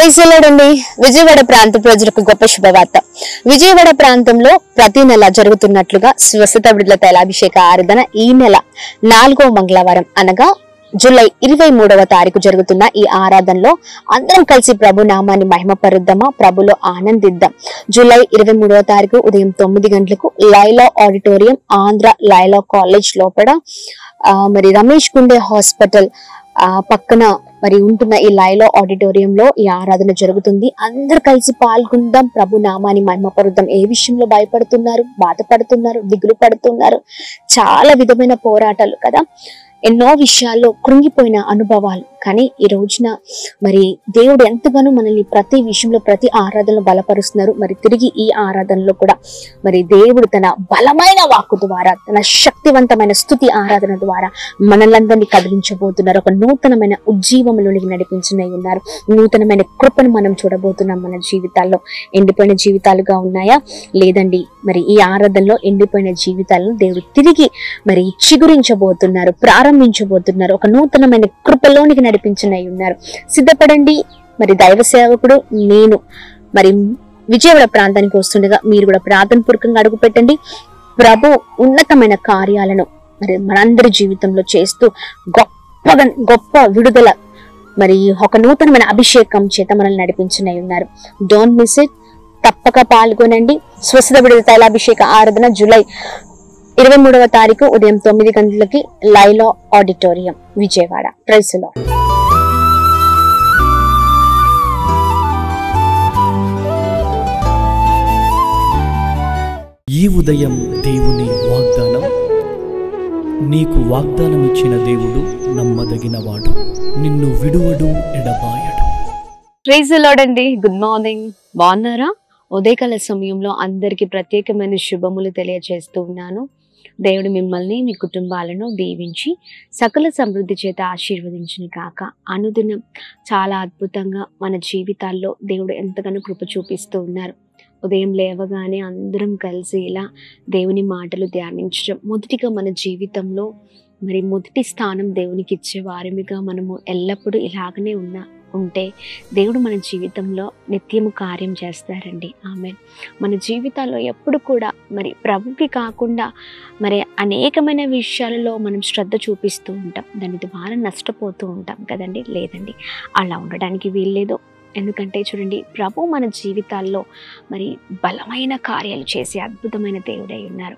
Praise the lord అండి. విజయవాడ ప్రాంత ప్రజలకు గొప్ప శుభవార్త. విజయవాడ ప్రాంతంలో ప్రతి నెల జరుగుతున్నట్లుగా స్వస్థత విడుదల తైలాభిషేక ఆరాధన ఈ నెల 4వ మంగళవారం అనగా జూలై 23వ తారీఖు జరుగుతున్న ఈ ఆరాధనలో అందరం కలిసి ప్రభు నామాన్ని మహిమపరుద్దామా, ప్రభులో ఆనందిద్దాం. జూలై 23వ తారీఖు ఉదయం 9 గంటలకు లైలా ఆడిటోరియం, ఆంధ్ర లైలా కాలేజ్ లోపల మరి రమేష్ గుండే హాస్పిటల్ పక్కన మరి ఉంటున్న ఈ లైలా ఆడిటోరియంలో ఈ ఆరాధన జరుగుతుంది. అందరు కలిసి పాల్గొందాం, ప్రభు నామాన్ని మహిమపరుద్దాం. ఏ విషయంలో భయపడుతున్నారు, బాధపడుతున్నారు, దిగులు పడుతున్నారు, చాలా విధమైన పోరాటాలు కదా, ఎన్నో విషయాల్లో కృంగిపోయిన అనుభవాలు. కానీ ఈ రోజున మరి దేవుడు ఎంతగానో మనల్ని ప్రతి విషయంలో ప్రతి ఆరాధనలో బలపరుస్తున్నారు. మరి తిరిగి ఈ ఆరాధనలో కూడా మరి దేవుడు తన బలమైన వాక్కు ద్వారా, తన శక్తివంతమైన స్తుతి ఆరాధన ద్వారా మనలందరినీ కదిలించబోతున్నారు. ఒక నూతనమైన ఉజ్జీవంలోనికి నడిపించనై ఉన్నారు. నూతనమైన కృపను మనం చూడబోతున్నాం. మన జీవితాల్లో ఎండిపోయిన జీవితాలుగా ఉన్నాయా? లేదండి. మరి ఈ ఆరాధనలో ఎండిపోయిన జీవితాలను దేవుడు తిరిగి మరి చిగురించబోతున్నారు, ప్రారంభించబోతున్నారు. ఒక నూతనమైన కృపలోనికి నడిపించనై ఉన్నారు. సిద్ధపడండి. మరి దైవ సేవకుడు నేను మరి విజయవాడ ప్రాంతానికి వస్తుండగా మీరు కూడా ప్రార్థన పూర్వకంగా అడుగు పెట్టండి. ప్రభు ఉన్నతమైన కార్యాలను మరి మనందరి జీవితంలో చేస్తూ గొప్ప విడుదల మరి ఒక నూతనమైన అభిషేకం చేత మనల్ని నడిపించనై ఉన్నారు. Don't miss it. తప్పక పాల్గొనండి. స్వస్థత విడుదల తైలాభిషేక ఆరాధన జూలై 23వ తారీఖు ఉదయం 9 గంటలకి Laila auditorium, Vijayawada. Praise the lord. ఈ ఉదయం దేవుని వాగ్దానం. నీకు వాగ్దానం ఇచ్చిన దేవుడు నమ్మదగినవాడు, నిన్ను విడువడు, ఎడబాయడు. ప్రైజ్ ది లార్డ్ అండి. Good morning. బాగున్నారా? ఉదయకాల సమయంలో అందరికీ ప్రత్యేకమైన శుభములు తెలియజేస్తూ ఉన్నాను. దేవుడు మిమ్మల్ని, మీ కుటుంబాలను దీవించి సకల సమృద్ధి చేత ఆశీర్వదించిన కాక. అనుదినం చాలా అద్భుతంగా మన జీవితాల్లో దేవుడు ఎంతగానో కృప చూపిస్తూ ఉన్నారు. ఉదయం లేవగానే అందరం కలిసి ఇలా దేవుని మాటలు ధ్యానించడం మొదటిగా మన జీవితంలో మరి మొదటి స్థానం దేవునికి ఇచ్చే వారిగా మనము ఎల్లప్పుడూ ఇలాగనే ఉంటే దేవుడు మన జీవితంలో నిత్యము కార్యం చేస్తారండి. ఆమేన్. మన జీవితాల్లో ఎప్పుడు కూడా మరి ప్రభుకి కాకుండా మరి అనేకమైన విషయాలలో మనం శ్రద్ధ చూపిస్తూ ఉంటాం. దాని ద్వారా నష్టపోతూ ఉంటాం కదండి. లేదండి, అలా ఉండడానికి వీల్లేదు. ఎందుకంటే చూడండి, ప్రభు మన జీవితాల్లో మరి బలమైన కార్యాలు చేసే అద్భుతమైన దేవుడై ఉన్నారు.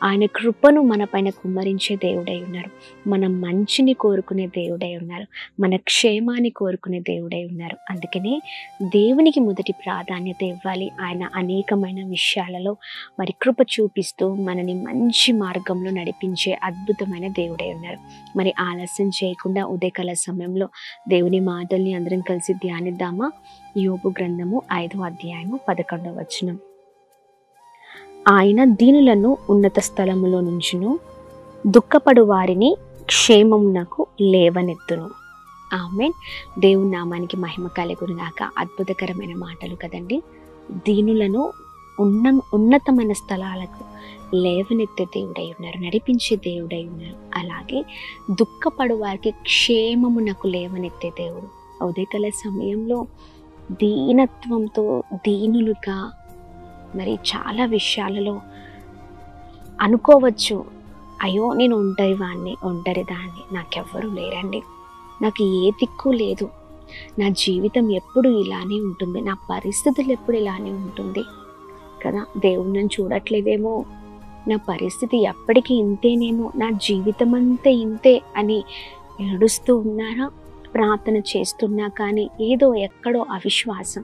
ఆయన కృపను మన పైన కుమ్మరించే దేవుడై ఉన్నారు. మన మంచిని కోరుకునే దేవుడై ఉన్నారు. మన క్షేమాన్ని కోరుకునే దేవుడై ఉన్నారు. అందుకనే దేవునికి మొదటి ప్రాధాన్యత ఇవ్వాలి. ఆయన అనేకమైన విషయాలలో మరి కృప చూపిస్తూ మనని మంచి మార్గంలో నడిపించే అద్భుతమైన దేవుడై ఉన్నారు. మరి ఆలస్యం చేయకుండా ఉదయకాల సమయంలో దేవుని మాటల్ని అందరం కలిసి ధ్యానిద్దామా? యోబు గ్రంథము 5వ అధ్యాయము 11వ వచనం. ఆయన దీనులను ఉన్నత స్థలములో నుంచును, దుఃఖపడు వారిని క్షేమమునకు లేవనెత్తును. ఆమేన్. దేవుని నామానికి మహిమ కలుగునుగాక. అద్భుతకరమైన మాటలు కదండి. దీనులను ఉన్నతమైన స్థలాలకు లేవనెత్తే దేవుడై ఉన్నారు, నడిపించే దేవుడై ఉన్నారు. అలాగే దుఃఖపడు వారికి క్షేమమునకు లేవనెత్తే దేవుడు. ఉదయకాల సమయంలో దీనత్వంతో దీనులుగా మరి చాలా విషయాలలో అనుకోవచ్చు, అయ్యో నేను ఒంటరి దాన్ని, నాకెవ్వరూ లేరండి, నాకు ఏ దిక్కు లేదు, నా జీవితం ఎప్పుడు ఇలానే ఉంటుంది, నా పరిస్థితులు ఎప్పుడు ఇలానే ఉంటుంది కదా, దేవుడు నన్ను చూడట్లేదేమో, నా పరిస్థితి ఎప్పటికీ ఇంతేనేమో, నా జీవితం అంతా ఇంతే అని ఏడుస్తూ ఉన్నారా? ప్రార్థన చేస్తున్నా కానీ ఏదో ఎక్కడో అవిశ్వాసం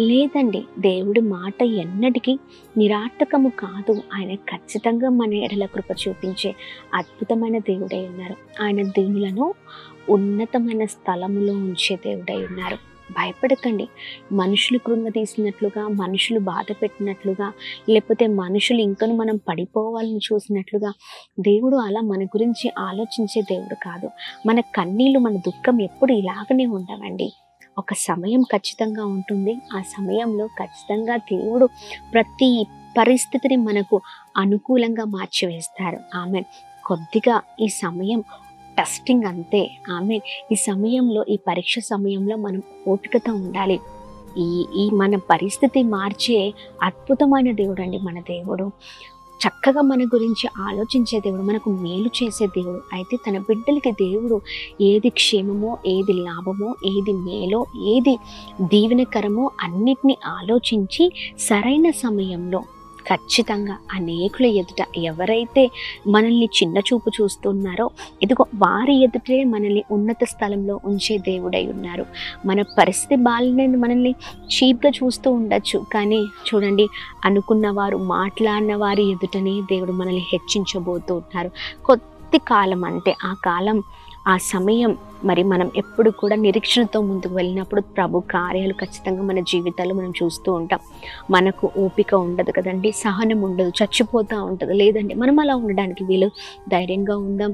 లేదండి. దేవుడి మాట ఎన్నటికీ నిరార్థకము కాదు. ఆయన ఖచ్చితంగా మన ఎడల కృప చూపించే అద్భుతమైన దేవుడై ఉన్నారు. ఆయన దీనులను ఉన్నతమైన స్థలములో ఉంచే దేవుడై ఉన్నారు. భయపడకండి. మనుషులు కృంగతీసినట్లుగా, మనుషులు బాధ పెట్టినట్లుగా, లేకపోతే మనుషులు ఇంకను మనం పడిపోవాలని చూసినట్లుగా దేవుడు అలా మన గురించి ఆలోచించే దేవుడు కాదు. మన కన్నీళ్ళు, మన దుఃఖం ఎప్పుడు ఇలాగనే ఉండవండి. ఒక సమయం ఖచ్చితంగా ఉంటుంది. ఆ సమయంలో ఖచ్చితంగా దేవుడు ప్రతి పరిస్థితిని మనకు అనుకూలంగా మార్చివేస్తారు. ఆమె కొద్దిగా ఈ సమయం టెస్టింగ్ అంతే. ఆమె ఈ సమయంలో, ఈ పరీక్ష సమయంలో మనం ఓపికతో ఉండాలి. ఈ మన పరిస్థితి మార్చే అద్భుతమైన దేవుడు అండి మన దేవుడు. చక్కగా మన గురించి ఆలోచించే దేవుడు, మనకు మేలు చేసే దేవుడు. అయితే తన బిడ్డలకి దేవుడు ఏది క్షేమమో, ఏది లాభమో, ఏది మేలో, ఏది దీవెనకరమో అన్నిటినీ ఆలోచించి సరైన సమయంలో ఖచ్చితంగా అనేకుల ఎదుట ఎవరైతే మనల్ని చిన్న చూపు చూస్తున్నారో ఇదిగో వారి ఎదుటే మనల్ని ఉన్నత స్థలంలో ఉంచే దేవుడై ఉన్నారు. మన పరిస్థితి బాలని మనల్ని చీప్గా చూస్తూ ఉండొచ్చు, కానీ చూడండి అనుకున్నవారు మాట్లాడిన వారి ఎదుటనే దేవుడు మనల్ని హెచ్చించబోతూ ఉన్నారు. కొద్ది కాలం అంటే ఆ కాలం ఆ సమయం మరి మనం ఎప్పుడు కూడా నిరీక్షణతో ముందుకు వెళ్ళినప్పుడు ప్రభు కార్యాలు ఖచ్చితంగా మన జీవితాల్లో మనం చూస్తూ ఉంటాం. మనకు ఓపిక ఉండదు కదండి, సహనం ఉండదు, చచ్చిపోతూ ఉంటుంది. లేదండి, మనం అలా ఉండడానికి వీలు ధైర్యంగా ఉందాం.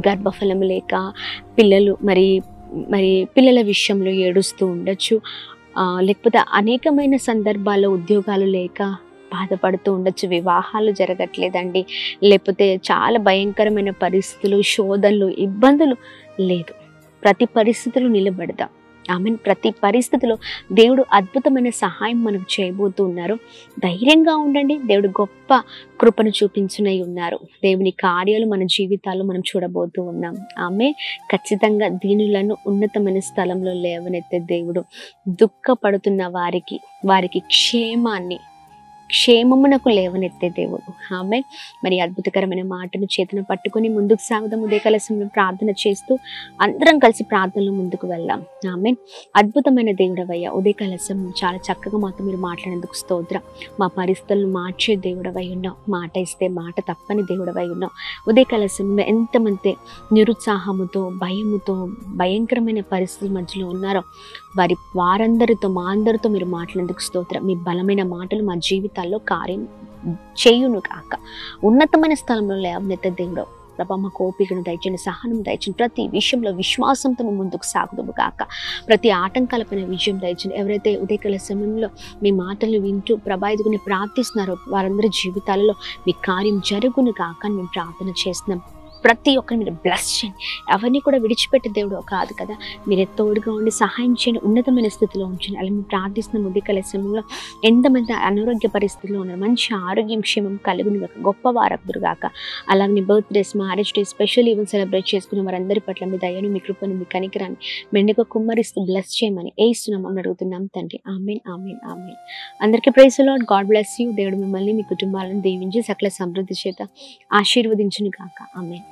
గర్భఫలం లేక పిల్లలు మరి పిల్లల విషయంలో ఏడుస్తూ ఉండొచ్చు, లేకపోతే అనేకమైన సందర్భాల్లో ఉద్యోగాలు లేక బాధపడుతూ ఉండొచ్చు, వివాహాలు జరగట్లేదండి, లేకపోతే చాలా భయంకరమైన పరిస్థితులు, శోధనలు, ఇబ్బందులు. లేదు, ప్రతి పరిస్థితులు నిలబడదాం. ఆమెన్. ప్రతి పరిస్థితిలో దేవుడు అద్భుతమైన సహాయం మనకు చేయబోతూ ఉన్నారు. ధైర్యంగా ఉండండి. దేవుడు గొప్ప కృపను చూపించునై ఉన్నారు. దేవుని కార్యాలు మన జీవితాల్లో మనం చూడబోతూ ఉన్నాం. ఆమె ఖచ్చితంగా దీనులను ఉన్నతమైన స్థలంలో లేవనెత్తే దేవుడు. దుఃఖపడుతున్న వారికి క్షేమమునకు లేవనెత్తే దేవుడు. ఆమె. మరి అద్భుతకరమైన మాటను చేతను పట్టుకొని ముందుకు సాగుదాం. ఉదయకాల సమయంలో ప్రార్థన చేస్తూ అందరం కలిసి ప్రార్థనలో ముందుకు వెళ్దాం. ఆమె. అద్భుతమైన దేవుడవయ్యా, ఉదయకాల సమయం చాలా చక్కగా మాతో మీరు మాట్లాడేందుకు స్తోత్రం. మా పరిస్థితులను మార్చే దేవుడవై ఉన్నావు. మాట ఇస్తే మాట తప్పని దేవుడవై ఉన్నావు. ఉదయకాల సమయంలో ఎంతమంది నిరుత్సాహముతో, భయముతో, భయంకరమైన పరిస్థితుల మధ్యలో ఉన్నారో వారందరితో, మా అందరితో మీరు మాట్లాడేందుకు స్తోత్రం. మీ బలమైన మాటలు మా జీవితాల్లో కార్యం చేయును కాక. ఉన్నతమైన స్థలంలో లేవనెత్తే దేవుడు ప్రభా, మాకు ఓపికను దయచేయండి, సహనం దయచేయండి. ప్రతి విషయంలో విశ్వాసంతో మేము ముందుకు సాగుదుము కాక. ప్రతి ఆటంకాలపైన విజయం దయచేయండి. ఎవరైతే ఉదయకాల సమయంలో మీ మాటలు వింటూ ప్రభా ఎదుగుని ప్రార్థిస్తున్నారో వారందరి జీవితాలలో మీ కార్యం జరుగును కాక మేము ప్రార్థన చేస్తున్నాం. ప్రతి ఒక్కరిని మీరు బ్లెస్ చేయండి. ఎవరిని కూడా విడిచిపెట్టే దేవుడు కాదు కదా, మీరే తోడుగా ఉండి సహాయం చేయండి, ఉన్నతమైన స్థితిలో ఉంచండి. అలా మేము ప్రార్థిస్తున్న ఉదయకాల సమయంలో ఎంతమంది అనారోగ్య పరిస్థితుల్లో ఉన్నారు, మంచి ఆరోగ్యం క్షేమం కలుగును గాక, గొప్ప వారకుదురు గాక. అలాగే birthdays, marriage days, special event celebrate చేసుకునే వారందరి పట్ల మీ దయను, మీ కృపను, మీ కనికరాన్ని మెండుగా కుమ్మరిస్తూ బ్లెస్ చేయమని ఏస్తున్నామని అడుగుతున్నాం తండ్రి. ఆమేన్, ఆమేన్, ఆమేన్. అందరికీ praise the lord. God bless you. దేవుడు మిమ్మల్ని, మీ కుటుంబాలను దీవించి సకల సమృద్ధి చేత ఆశీర్వదించును గాక. ఆమేన్.